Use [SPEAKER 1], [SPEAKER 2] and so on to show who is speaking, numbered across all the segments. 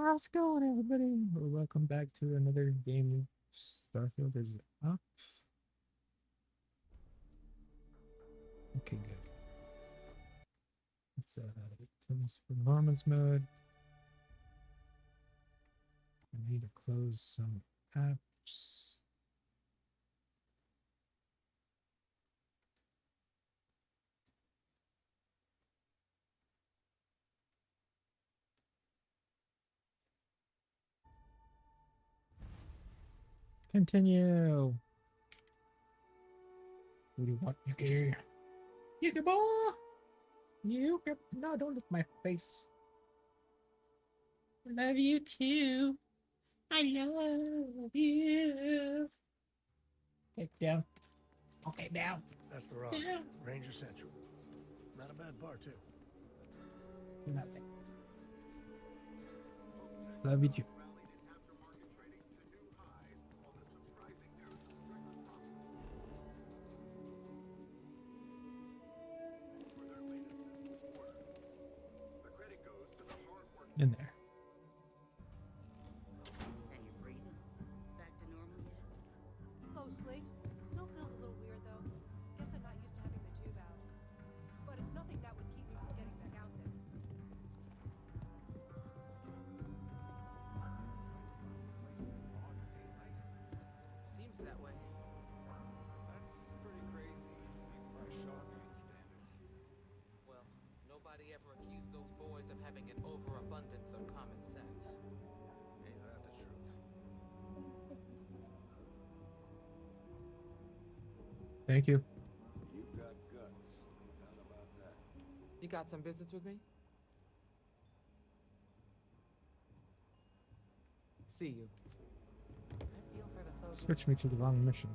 [SPEAKER 1] How's it going, everybody? Well, welcome back to another game of Starfield is up. Okay, good. Let's turn this performance mode. I need to close some apps. Continue. What do you want, Yuki? Yuki boy! Yuki, no, don't lick my face. I love you too. I love you. Get down. Okay, down.
[SPEAKER 2] That's the rock.
[SPEAKER 1] Down.
[SPEAKER 2] Ranger Central. Not a bad part, too.
[SPEAKER 1] Nothing. Love you too. In there.
[SPEAKER 3] And you're breathing? Back to normal yet?
[SPEAKER 4] Mostly. Still feels a little weird though. Guess I'm not used to having the tube out. But it's nothing that would keep me from getting back out there.
[SPEAKER 5] Seems that way.
[SPEAKER 6] That's pretty crazy, even by shotgun standards.
[SPEAKER 5] Well, nobody ever accused those boys of having an overabundance of common sense.
[SPEAKER 6] Ain't that the truth?
[SPEAKER 1] Thank you.
[SPEAKER 6] You've got guts, no doubt about that.
[SPEAKER 5] You got some business with me? See you. I feel for the folks.
[SPEAKER 1] Switch me to the wrong mission.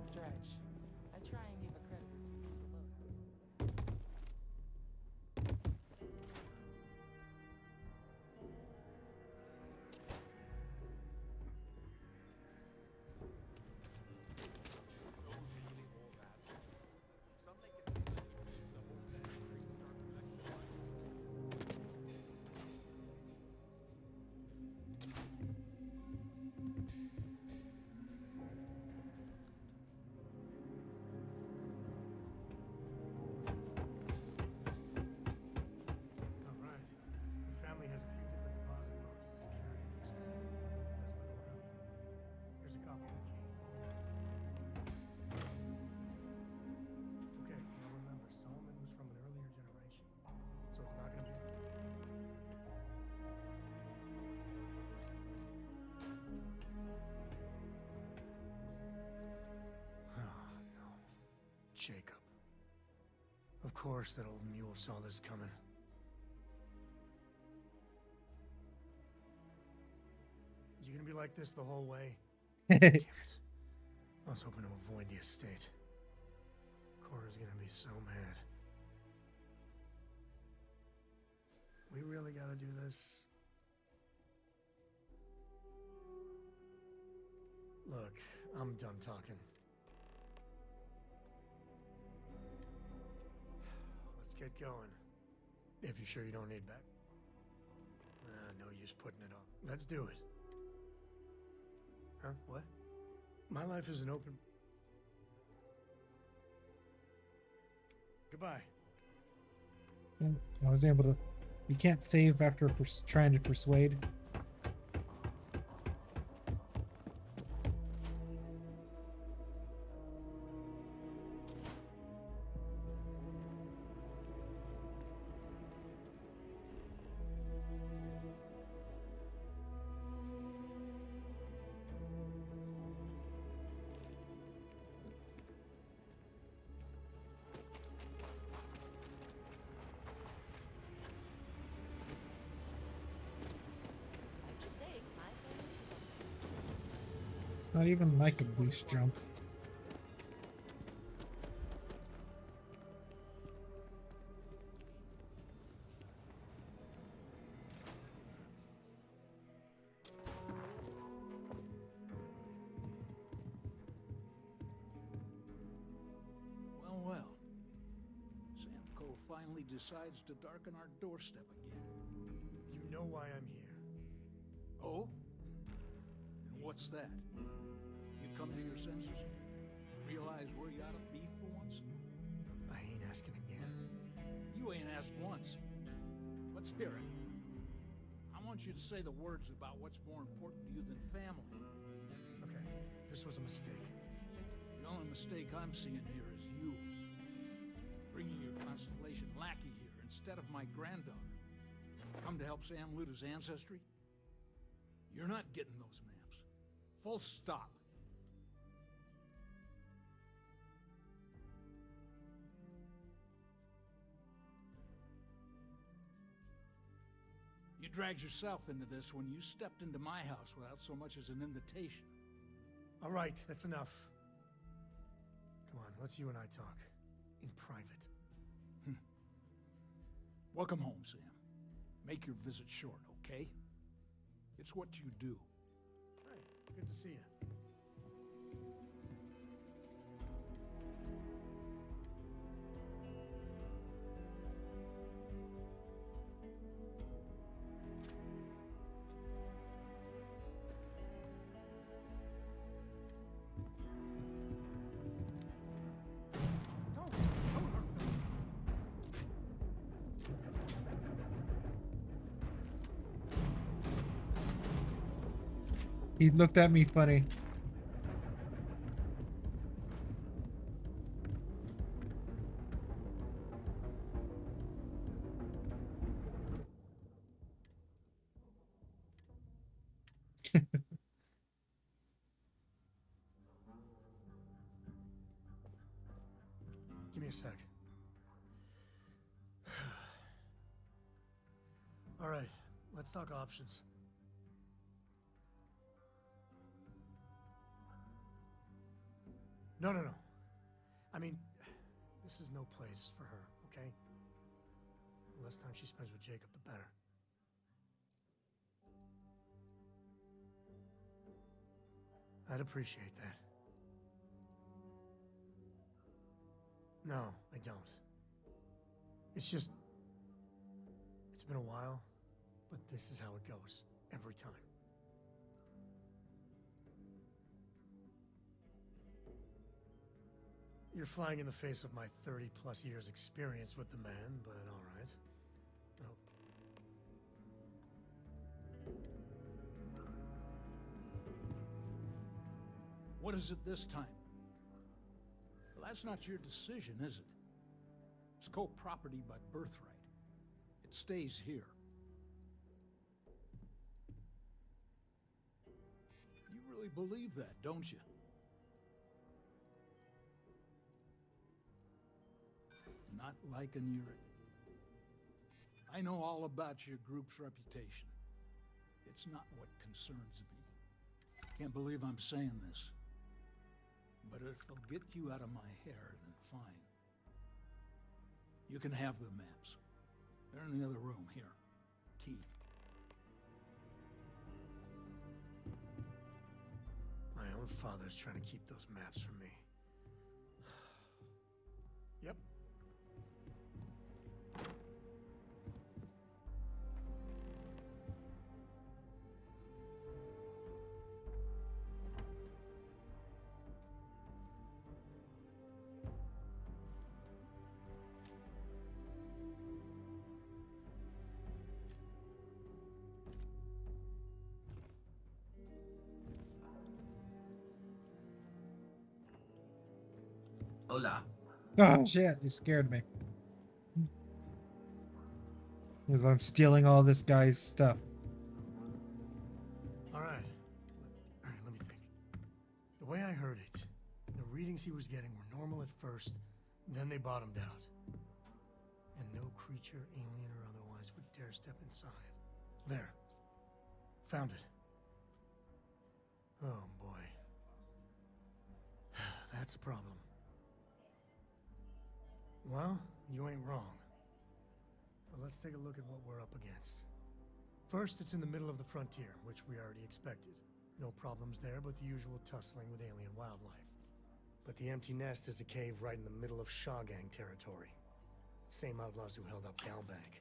[SPEAKER 5] Stretch. I try and give a credit to the look.
[SPEAKER 2] All right. The family has a few different deposit boxes secured against Here's a copy of the key. Okay, now remember, Solomon was from an earlier generation, so it's not gonna be. Oh, no. Jacob. Of course that old mule saw this coming. You gonna be like this the whole way? Damn it. I was hoping to avoid the estate. Cora's gonna be so mad. We really gotta do this? Look, I'm done talking. Let's get going. If you're sure you don't need back. No use putting it off. Let's do it. Huh? What? My life is an open... Goodbye.
[SPEAKER 1] I was able to. You can't save after trying to persuade.
[SPEAKER 4] What'd you say? My family
[SPEAKER 1] It's not even like a boost jump.
[SPEAKER 7] finally decides to darken our doorstep again.
[SPEAKER 2] You know why I'm here.
[SPEAKER 7] Oh? And what's that? You come to your senses? Realize where you ought to be for once?
[SPEAKER 2] I ain't asking again.
[SPEAKER 7] You ain't asked once. Let's hear it. I want you to say the words about what's more important to you than family.
[SPEAKER 2] Okay, this was a mistake.
[SPEAKER 7] The only mistake I'm seeing here is you. Bringing your Constellation lackey here instead of my granddaughter. Come to help Sam loot his ancestry? You're not getting those maps. Full stop. You dragged yourself into this when you stepped into my house without so much as an invitation.
[SPEAKER 2] All right, that's enough. Come on, let's you and I talk. In private.
[SPEAKER 7] Welcome home, Sam. Make your visit short, okay? It's what you do.
[SPEAKER 2] Hey, good to see you. Don't hurt them.
[SPEAKER 1] He looked at me funny.
[SPEAKER 2] Give me a sec. All right, let's talk options. No. I mean, this is no place for her, okay? The less time she spends with Jacob, the better. I'd appreciate that. No, I don't. It's just... It's been a while, but this is how it goes. Every time. You're flying in the face of my 30-plus years experience with the man, but all right. Oh.
[SPEAKER 7] What is it this time? Well, that's not your decision, is it? It's co-property by birthright. It stays here. You really believe that, don't you? Not liking your... I know all about your group's reputation. It's not what concerns me. Can't believe I'm saying this. But if it'll get you out of my hair, then fine. You can have the maps. They're in the other room, here. Key.
[SPEAKER 2] My own father's trying to keep those maps from me. Yep.
[SPEAKER 8] Hola.
[SPEAKER 1] Oh shit, it scared me. Because I'm stealing all this guy's stuff.
[SPEAKER 2] All right, let me think. The way I heard it, the readings he was getting were normal at first, then they bottomed out. And no creature, alien or otherwise, would dare step inside. There. Found it. Oh boy. That's a problem. Well, you ain't wrong. But let's take a look at what we're up against. First, it's in the middle of the frontier, which we already expected. No problems there, but the usual tussling with alien wildlife. But the empty nest is a cave right in the middle of Shawgang territory. Same outlaws who held up Galbank.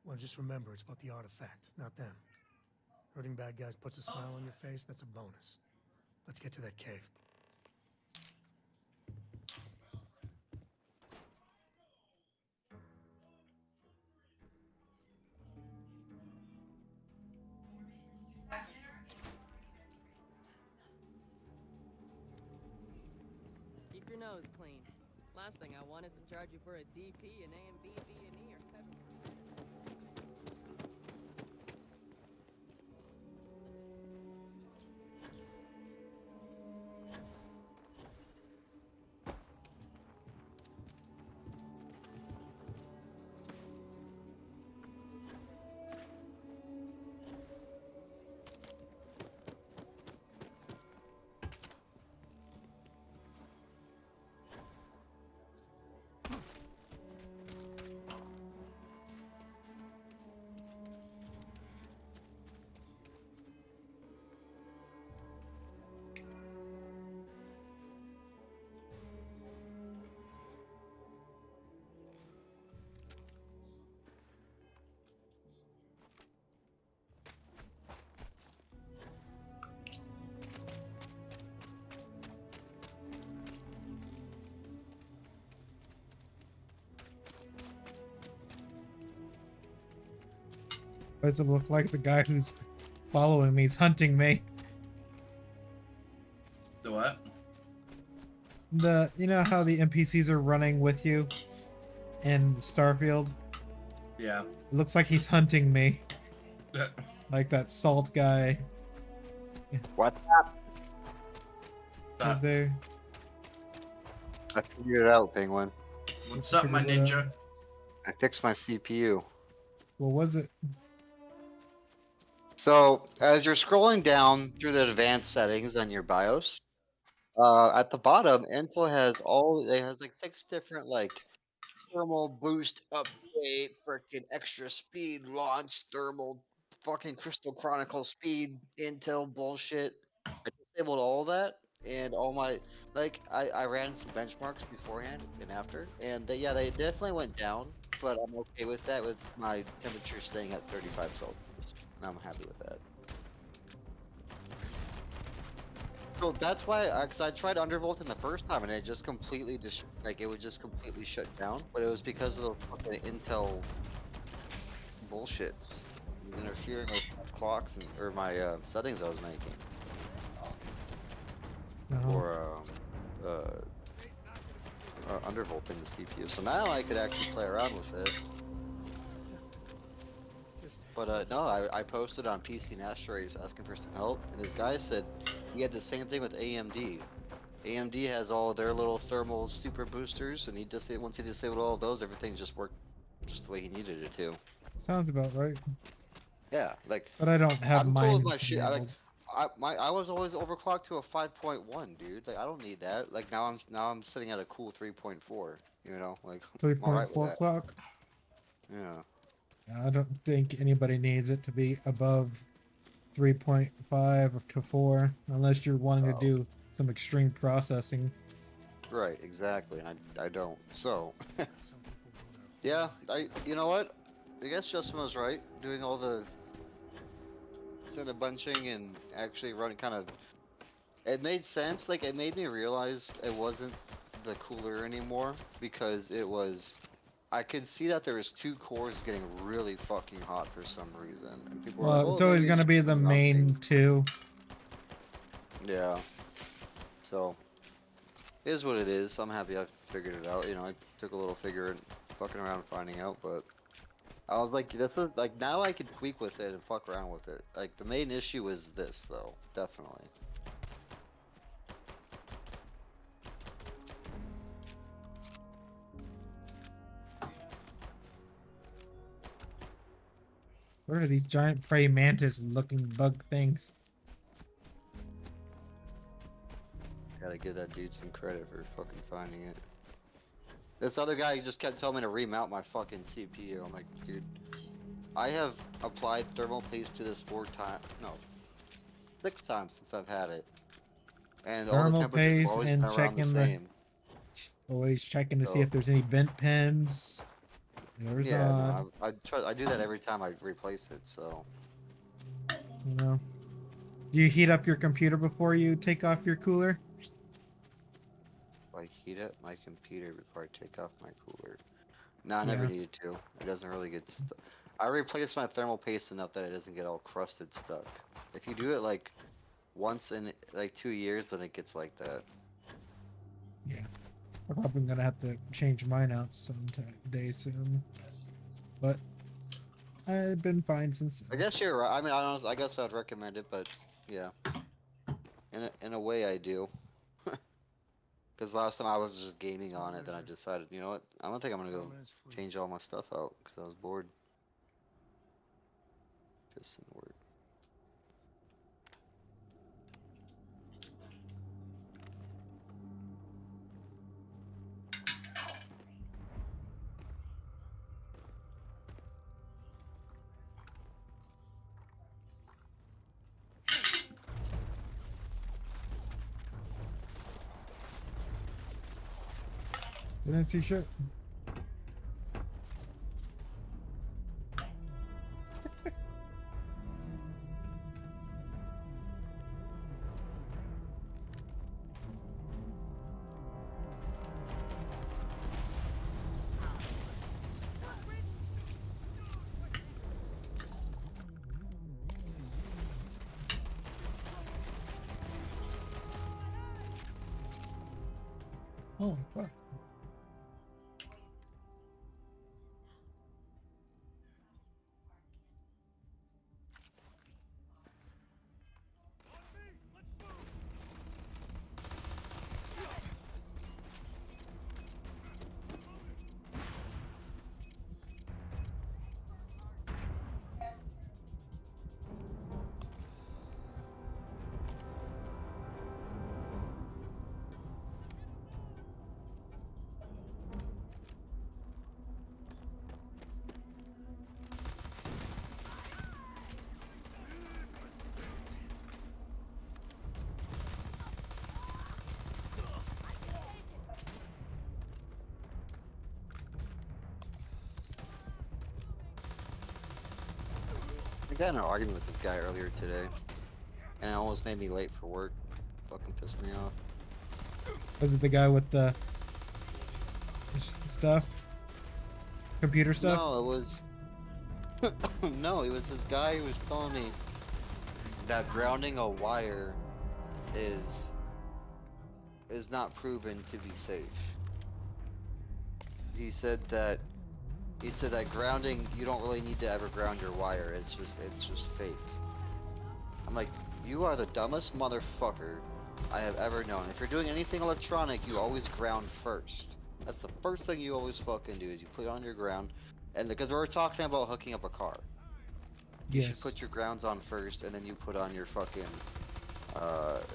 [SPEAKER 2] Well, just remember, it's about the artifact, not them. Hurting bad guys puts a smile on your face, that's a bonus. Let's get to that cave.
[SPEAKER 8] Keep your nose clean. Last thing I want is to charge you for a DP, an AMB, B&E, or heaven forbid.
[SPEAKER 1] Why does it look like the guy who's following me is hunting me?
[SPEAKER 9] The what?
[SPEAKER 1] You know how the NPCs are running with you in Starfield?
[SPEAKER 9] Yeah.
[SPEAKER 1] It looks like he's hunting me. Like that salt guy.
[SPEAKER 10] What's up?
[SPEAKER 1] Is there?
[SPEAKER 10] I figured it out, Penguin.
[SPEAKER 9] What's up, my ninja?
[SPEAKER 10] I fixed my CPU.
[SPEAKER 1] What was it?
[SPEAKER 10] So, as you're scrolling down through the advanced settings on your BIOS, at the bottom, Intel has like 6 different like thermal boost update, freaking extra speed launch, thermal fucking Crystal Chronicle speed, Intel bullshit. I disabled all that and all my I ran some benchmarks beforehand and after, and they definitely went down, but I'm okay with that with my temperature staying at 35 Celsius, and I'm happy with that. So that's why, cause I tried undervolting the first time and it just completely it would just completely shut down. But it was because of the fucking Intel bullshits interfering with my clocks or my settings I was making for undervolting the CPU. So now I could actually play around with it. But no, I posted on PC and Asteroids asking for some help, and this guy said he had the same thing with AMD. AMD has all their little thermal super boosters, and once he disabled all of those, everything just worked just the way he needed it to.
[SPEAKER 1] Sounds about right.
[SPEAKER 10] Yeah, like.
[SPEAKER 1] But I don't have
[SPEAKER 10] I'm
[SPEAKER 1] mine
[SPEAKER 10] cool with my shit.
[SPEAKER 1] enabled.
[SPEAKER 10] I was always overclocked to a 5.1, dude. Like I don't need that. Like now I'm sitting at a cool 3.4. You know, like I'm alright with
[SPEAKER 1] 3.4
[SPEAKER 10] that.
[SPEAKER 1] clock.
[SPEAKER 10] Yeah.
[SPEAKER 1] I don't think anybody needs it to be above 3.5 to 4 unless you're wanting to do some extreme processing.
[SPEAKER 10] Right, exactly. I don't. So yeah, you know what? I guess Justin was right. Doing all the instead of bunching and actually running it made sense. Like it made me realize it wasn't the cooler anymore because it was. I could see that there was 2 cores getting really fucking hot for some reason, and people were like,
[SPEAKER 1] Well,
[SPEAKER 10] "Oh,
[SPEAKER 1] it's always
[SPEAKER 10] maybe
[SPEAKER 1] going to be
[SPEAKER 10] just
[SPEAKER 1] the
[SPEAKER 10] mounting."
[SPEAKER 1] main 2.
[SPEAKER 10] Yeah. So, it is what it is. I'm happy I figured it out. You know, I took a little fucking around finding out, but I was like, this is like now I can tweak with it and fuck around with it. Like the main issue is this, though, definitely.
[SPEAKER 1] What are these giant praying mantis looking bug things?
[SPEAKER 10] Gotta give that dude some credit for fucking finding it. This other guy just kept telling me to remount my fucking CPU. I'm like, dude, I have applied thermal paste to this 4 times. No. 6 times since I've had it, and all the
[SPEAKER 1] Thermal
[SPEAKER 10] temperatures have
[SPEAKER 1] paste
[SPEAKER 10] always been
[SPEAKER 1] and
[SPEAKER 10] around the
[SPEAKER 1] checking the
[SPEAKER 10] same.
[SPEAKER 1] always checking to see
[SPEAKER 10] So
[SPEAKER 1] if there's any bent pins. There's
[SPEAKER 10] yeah,
[SPEAKER 1] not.
[SPEAKER 10] no, I do that every time I replace it. So
[SPEAKER 1] You know. Do you heat up your computer before you take off your cooler?
[SPEAKER 10] I heat up my computer before I take off my cooler. No, I never
[SPEAKER 1] Yeah.
[SPEAKER 10] needed to. It doesn't really get stuck. I replace my thermal paste enough that it doesn't get all crusted stuck. If you do it like once in like 2 years, then it gets like that.
[SPEAKER 1] Yeah. I'm probably gonna have to change mine out someday soon. But I've been fine since
[SPEAKER 10] I
[SPEAKER 1] then.
[SPEAKER 10] guess you're right. I mean, I guess I'd recommend it, but yeah, in a way I do. Because last time I was just gaming on it, then I decided, you know what? I don't think I'm gonna go change all my stuff out because I was bored. Pissing word.
[SPEAKER 1] Didn't see shit. Holy fuck.
[SPEAKER 10] I got in an argument with this guy earlier today, and it almost made me late for work. Fucking pissed me off.
[SPEAKER 1] Was it the guy with the stuff? Computer stuff?
[SPEAKER 10] No, it was. No, it was this guy who was telling me that grounding a wire is not proven to be safe. He said that grounding, you don't really need to ever ground your wire. It's just fake. I'm like, you are the dumbest motherfucker I have ever known. If you're doing anything electronic, you always ground first. That's the first thing you always fucking do is you put it on your ground. And because we're talking about hooking up a car, you should
[SPEAKER 1] Yes.
[SPEAKER 10] put your grounds on first, and then you put on your fucking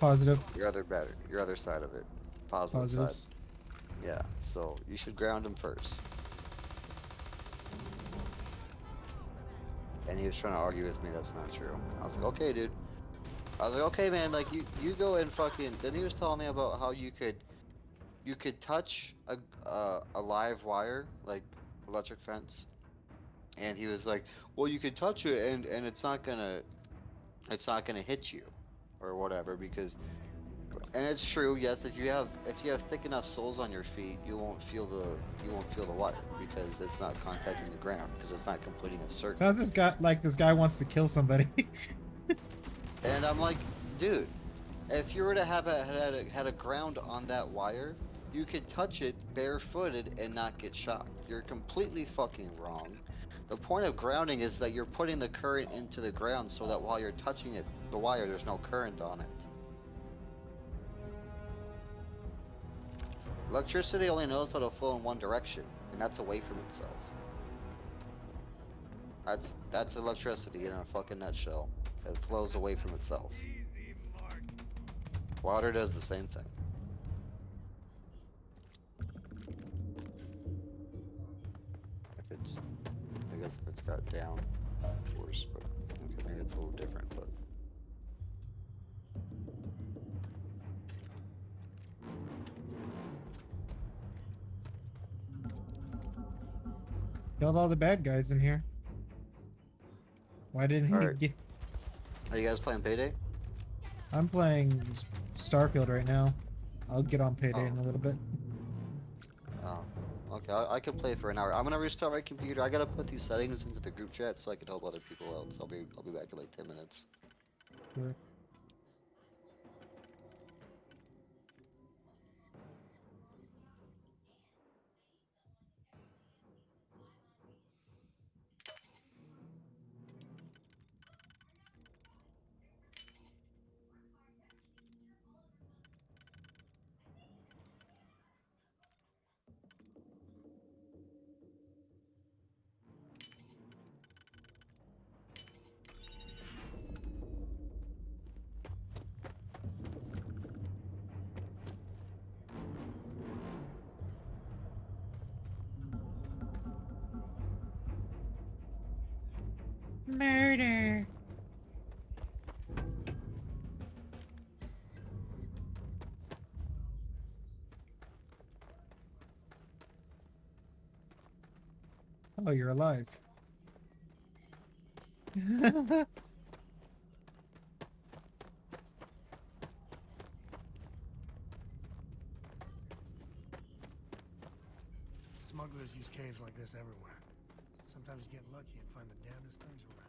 [SPEAKER 1] Positive.
[SPEAKER 10] your other side of it, positive
[SPEAKER 1] Positives.
[SPEAKER 10] side. Yeah, so you should ground them first. And he was trying to argue with me that's not true. I was like, okay, dude. I was like, okay, man, like you go and fucking. Then he was telling me about how you could touch a live wire, like electric fence, and he was like, well, you could touch it and it's not gonna hit you or whatever because. And it's true, yes. If you have thick enough soles on your feet, you won't feel the wire because it's not contacting the ground because it's not completing a circle.
[SPEAKER 1] Sounds this guy wants to kill somebody.
[SPEAKER 10] And I'm like, dude, if you were to have had a ground on that wire, you could touch it barefooted and not get shocked. You're completely fucking wrong. The point of grounding is that you're putting the current into the ground so that while you're touching the wire, there's no current on it. Electricity only knows how to flow in one direction, and that's away from itself. That's electricity in a fucking nutshell. It flows away from itself. Water does the same thing. I guess if it's got down force, but okay, maybe it's a little different, but
[SPEAKER 1] Killed all the bad guys in here. Why didn't he
[SPEAKER 10] Alright.
[SPEAKER 1] get...
[SPEAKER 10] Are you guys playing Payday?
[SPEAKER 1] I'm playing Starfield right now. I'll get on Payday in a little bit.
[SPEAKER 10] Oh. Okay, I can play for an hour. I'm gonna restart my computer. I gotta put these settings into the group chat so I can help other people out. So I'll be back in like 10 minutes.
[SPEAKER 1] Sure. Murder. Oh, you're alive.
[SPEAKER 2] Smugglers use caves like this everywhere. Sometimes you get lucky and find the damnedest things around.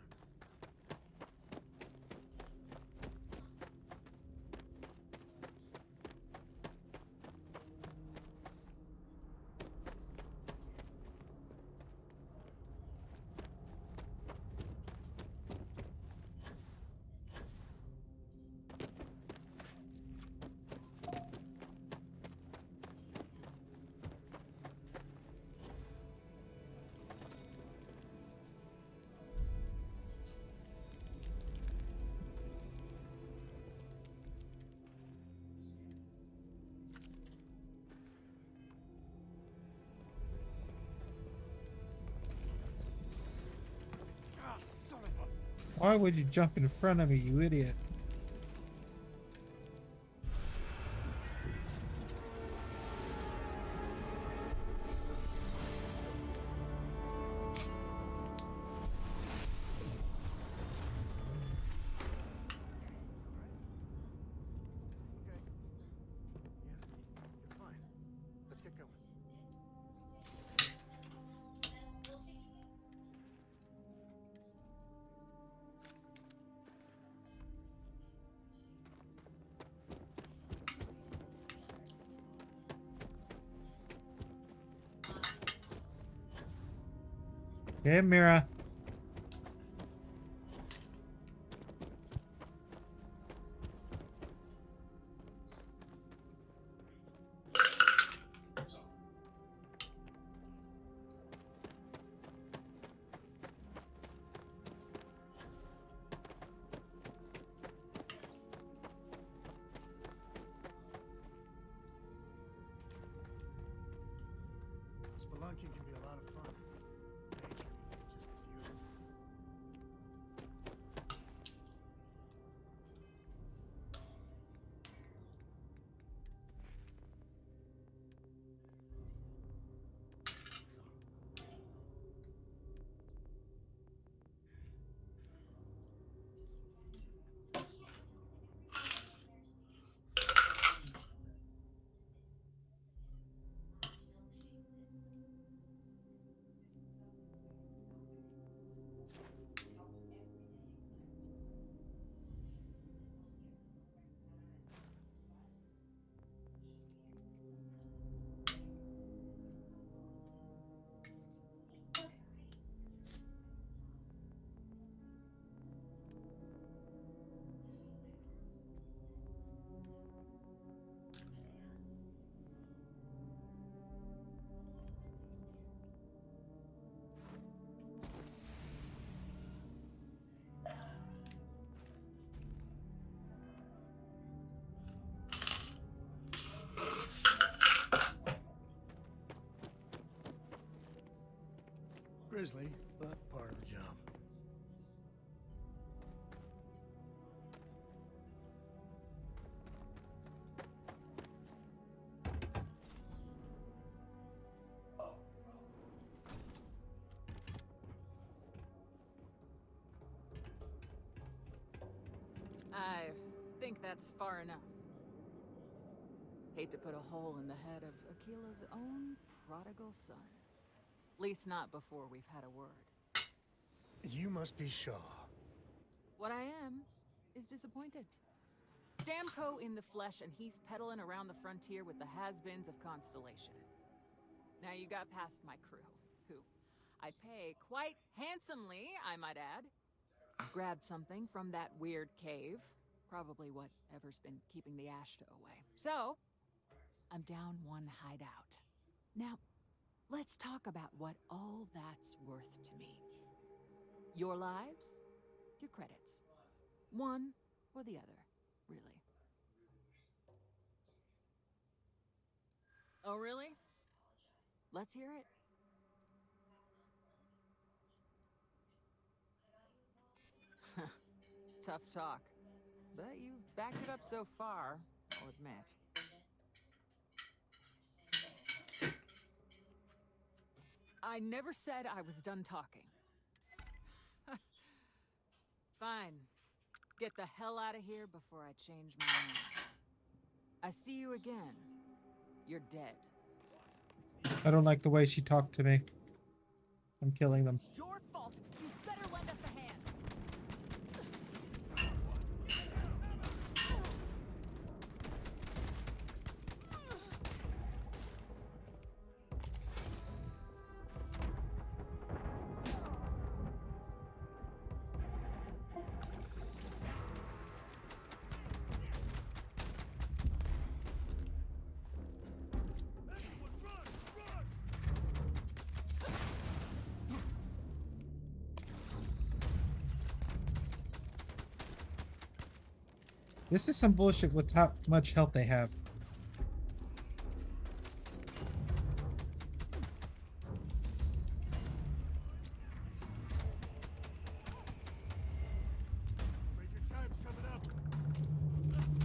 [SPEAKER 1] Why would you jump in front of me, you idiot?
[SPEAKER 2] Okay. Yeah, you're fine. Let's get going.
[SPEAKER 1] Hey, Mira.
[SPEAKER 2] Spelunking can be a lot of fun. Nature can be just beautiful. Grisly, but part of the job.
[SPEAKER 5] that's far enough. Hate to put a hole in the head of Akila's own prodigal son. Least not before we've had a word.
[SPEAKER 2] You must be Shaw.
[SPEAKER 5] What I am is disappointed. Samco in the flesh, and he's peddling around the frontier with the has-beens of Constellation. Now you got past my crew, who I pay quite handsomely, I might add. Grabbed something from that weird cave. Probably whatever's been keeping the Ashta away. So, I'm down one hideout. Now, let's talk about what all that's worth to me. Your lives, your credits. One or the other, really. Oh, really? Let's hear it. Tough talk. But you've backed it up so far, I'll admit. I never said I was done talking. Fine. Get the hell out of here before I change my mind. I see you again. You're dead.
[SPEAKER 1] I don't like the way she talked to me. I'm killing them.
[SPEAKER 5] It's your fault. You better lend us a hand.
[SPEAKER 1] This is some bullshit with how much health they have.
[SPEAKER 2] Afraid your time's coming up.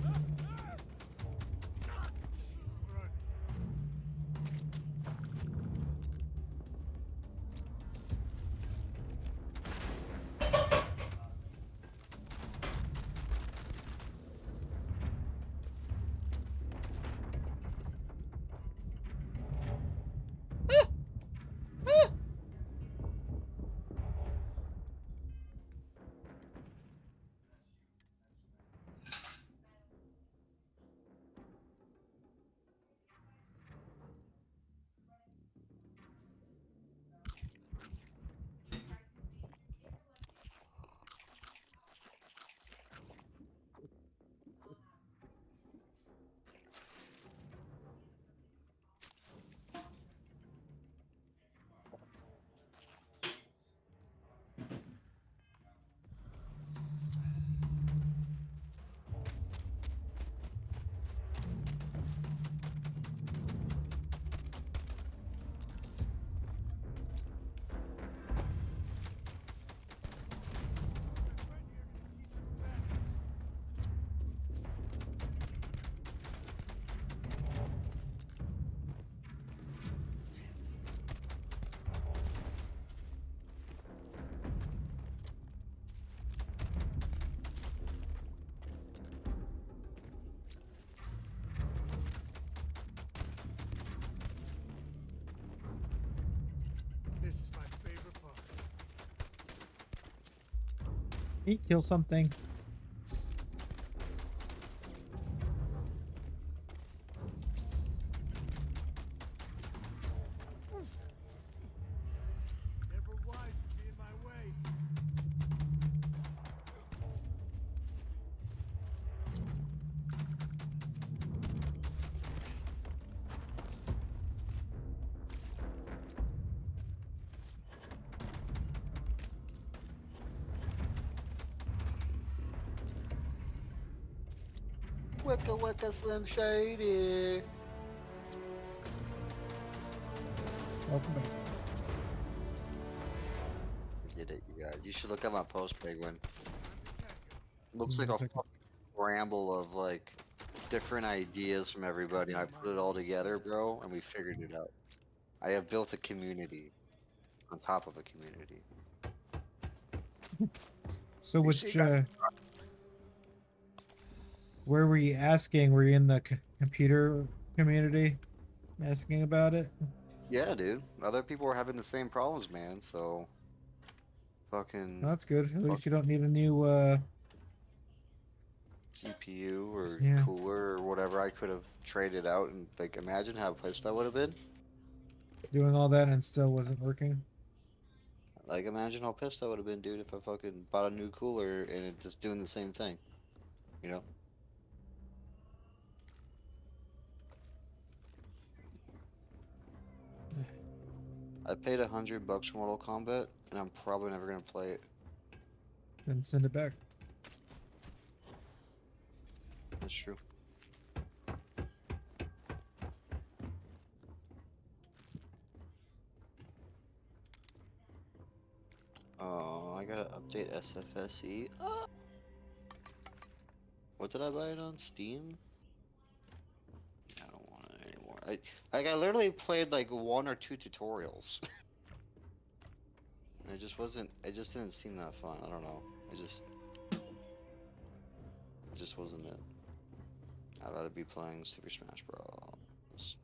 [SPEAKER 2] Run. This is my favorite part.
[SPEAKER 1] He kill something.
[SPEAKER 2] Never wise to be in my way.
[SPEAKER 10] Wicka Wicka Slim Shady.
[SPEAKER 1] Welcome back.
[SPEAKER 10] I did it, you guys. You should look at my post, Penguin. Looks
[SPEAKER 1] Give
[SPEAKER 10] like
[SPEAKER 1] me
[SPEAKER 10] a
[SPEAKER 1] a second.
[SPEAKER 10] fucking ramble of like different ideas from everybody. And I put it all together, bro, and we figured it out. I have built a community on top of a community.
[SPEAKER 1] So
[SPEAKER 10] You
[SPEAKER 1] which
[SPEAKER 10] see, guys?
[SPEAKER 1] where were you asking? Were you in the computer community asking about it?
[SPEAKER 10] Yeah, dude. Other people were having the same problems, man. So fucking
[SPEAKER 1] Well, that's good. At
[SPEAKER 10] fuck
[SPEAKER 1] least you don't need a new
[SPEAKER 10] CPU or
[SPEAKER 1] yeah.
[SPEAKER 10] cooler or whatever. I could have traded out and like imagine how pissed I would have been.
[SPEAKER 1] Doing all that and still wasn't working.
[SPEAKER 10] Like imagine how pissed I would have been, dude, if I fucking bought a new cooler and it just doing the same thing. You know? I paid $100 for Mortal Kombat, and I'm probably never gonna play it.
[SPEAKER 1] Then send it back.
[SPEAKER 10] That's true. Oh, I gotta update SFSE. What did I buy it on? Steam? I don't want it anymore. I literally played like 1 or 2 tutorials. And it just didn't seem that fun. I don't know. It just wasn't it. I'd rather be playing Super Smash Bros.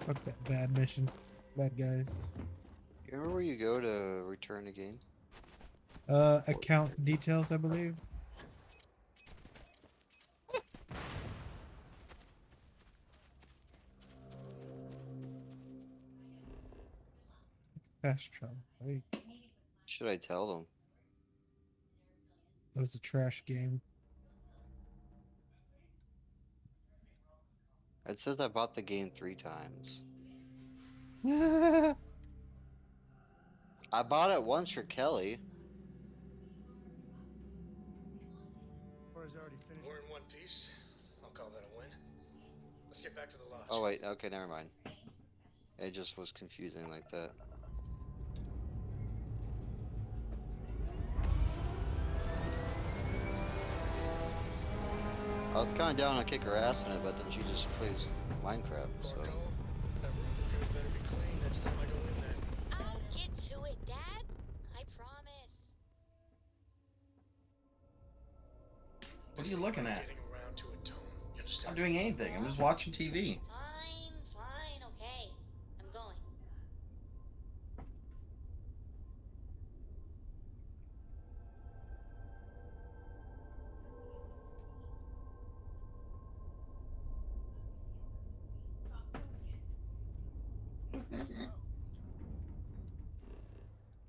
[SPEAKER 1] Fuck that bad mission. Bad guys.
[SPEAKER 10] You remember where you go to return a game?
[SPEAKER 1] Account details, I believe. Fast travel. Wait,
[SPEAKER 10] Should I tell them?
[SPEAKER 1] that was a trash game.
[SPEAKER 10] It says I bought the game 3 times.
[SPEAKER 1] What
[SPEAKER 10] I bought it once for Kelly.
[SPEAKER 2] Or is it already finished? We're in one piece. I'll call that a win. Let's get back to the lodge.
[SPEAKER 10] Oh wait, okay, never mind. It just was confusing like that. I was kind of down to kick her ass in it, but then she just plays Minecraft, so.
[SPEAKER 2] That rubber good better be clean next time I go in there.
[SPEAKER 11] I'll get to it, Dad. I promise.
[SPEAKER 9] What are you looking at?
[SPEAKER 2] Getting around to a tone. You
[SPEAKER 9] I'm
[SPEAKER 2] understand?
[SPEAKER 9] not doing anything. I'm just watching TV.
[SPEAKER 11] Fine, okay. I'm going.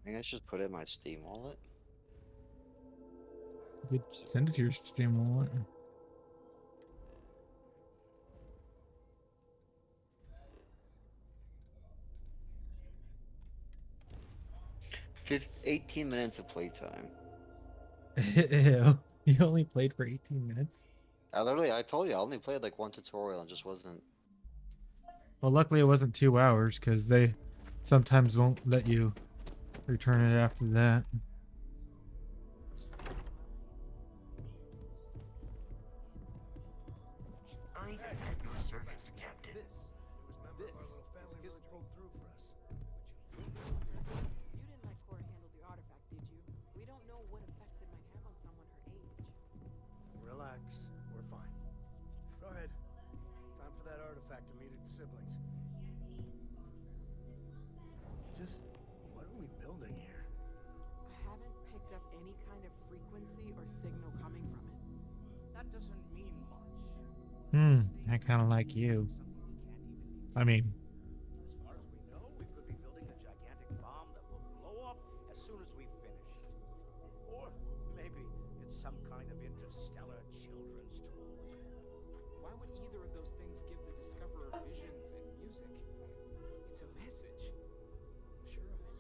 [SPEAKER 10] Maybe I should put it in my Steam wallet.
[SPEAKER 1] You could send it to your Steam wallet.
[SPEAKER 10] Fif 18 minutes of playtime.
[SPEAKER 1] Ew. You only played for 18 minutes?
[SPEAKER 10] I told you, I only played like 1 tutorial and just wasn't.
[SPEAKER 1] Well, luckily it wasn't 2 hours, because they sometimes won't let you return it after that.
[SPEAKER 2] This is his pulled through for us.
[SPEAKER 4] You didn't let Cora handle the artifact, did you? We don't know what effects it might have on someone her age.
[SPEAKER 2] Relax. We're fine. Go ahead. Time for that artifact to meet its siblings. Just what are we building here?
[SPEAKER 4] I haven't picked up any kind of frequency or signal coming from it.
[SPEAKER 6] That doesn't mean much.
[SPEAKER 1] I kind of like you. I mean,
[SPEAKER 6] As far as we know, we could be building a gigantic bomb that will blow up as soon as we finish it. Or maybe it's some kind of interstellar children's toy.
[SPEAKER 12] Why would either of those things give the discoverer visions and music? It's a message. I'm sure of it.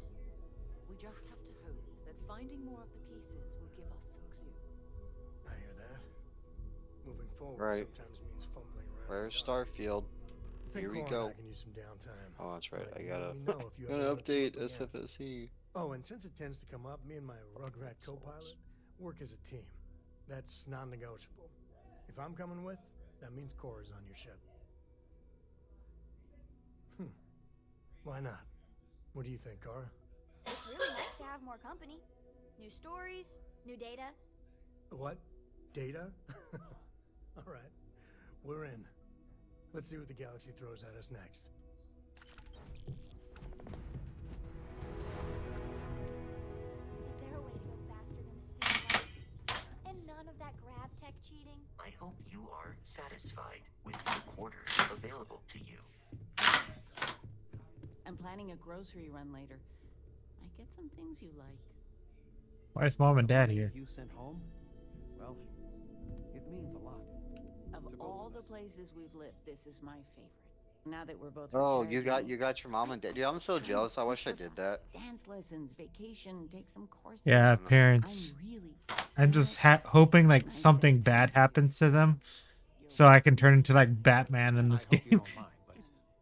[SPEAKER 13] We just have to hope that finding more of the pieces will give us some clue.
[SPEAKER 2] I hear that. Moving forward
[SPEAKER 10] Right.
[SPEAKER 2] sometimes means fumbling around.
[SPEAKER 10] Where's Starfield?
[SPEAKER 2] think
[SPEAKER 10] Here we
[SPEAKER 2] Cora and
[SPEAKER 10] go.
[SPEAKER 2] I can use some downtime.
[SPEAKER 10] Oh, that's right.
[SPEAKER 2] But
[SPEAKER 10] I
[SPEAKER 2] you
[SPEAKER 10] gotta,
[SPEAKER 2] let me know if you ever
[SPEAKER 10] gotta
[SPEAKER 2] want to team
[SPEAKER 10] update
[SPEAKER 2] up again.
[SPEAKER 10] SFSC.
[SPEAKER 2] Oh, and since it tends to come up, me and my Rugrat co-pilot work as a team. That's non-negotiable. If I'm coming with, that means Cora's on your ship. Why not? What do you think, Cora?
[SPEAKER 14] It's really nice to have more company. New stories, new data.
[SPEAKER 2] What? Data? All right. We're in. Let's see what the galaxy throws at us next.
[SPEAKER 14] Is there a way to go faster than the speed of light? And none of that grav tech cheating?
[SPEAKER 15] I hope you are satisfied with the quarters available to you.
[SPEAKER 3] I'm planning a grocery run later. Might get some things you like.
[SPEAKER 1] Why is mom and dad here?
[SPEAKER 16] You sent home? Well, it means a lot.
[SPEAKER 3] Of all the places we've lived, this is my favorite. Now that we're both
[SPEAKER 10] Oh,
[SPEAKER 3] retired,
[SPEAKER 10] you got your mom and dad. Dude, I'm so jealous. I wish I did that.
[SPEAKER 3] dance lessons, vacation, take some courses.
[SPEAKER 1] Yeah, parents. I'm just hoping like something bad happens to them, so I can turn into like Batman in this
[SPEAKER 16] I hope you
[SPEAKER 1] game.
[SPEAKER 16] don't mind, but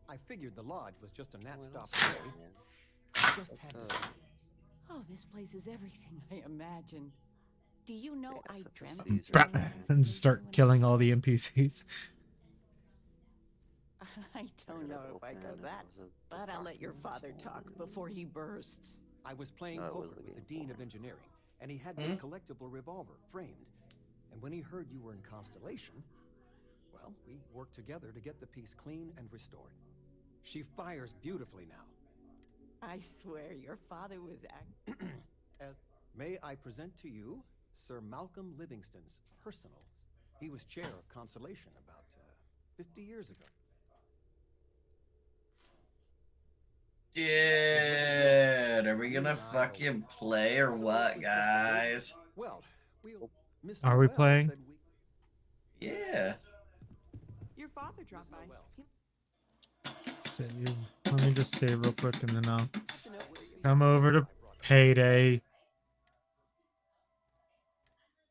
[SPEAKER 16] I figured the lodge was just a gnat stop
[SPEAKER 10] that's
[SPEAKER 16] away. I just had to see it.
[SPEAKER 3] Oh, this place is everything I imagined. Do you know I dreamt of
[SPEAKER 1] Batman and start killing all the NPCs.
[SPEAKER 3] I don't know if I go that, but I'll let your father talk before he bursts.
[SPEAKER 16] I was playing poker with the Dean of Engineering, and he had this collectible revolver framed. And when he heard you were in Constellation, well, we worked together to get the piece clean and restored. She fires beautifully now.
[SPEAKER 3] I swear your father was
[SPEAKER 16] May I present to you Sir Malcolm Livingston's personal. He was chair of Constellation about 50 years ago.
[SPEAKER 9] Dude, are we gonna fucking play or what, guys?
[SPEAKER 16] Well, we'll miss
[SPEAKER 1] Are we playing?
[SPEAKER 9] Yeah.
[SPEAKER 4] Your father dropped by.
[SPEAKER 1] Save. Let me just save real quick and then I'll come over to Payday.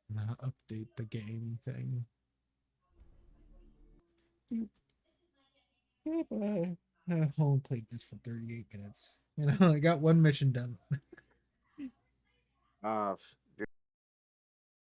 [SPEAKER 1] And I'll update the game thing. I only played this for 38 minutes. You know, I got one mission done.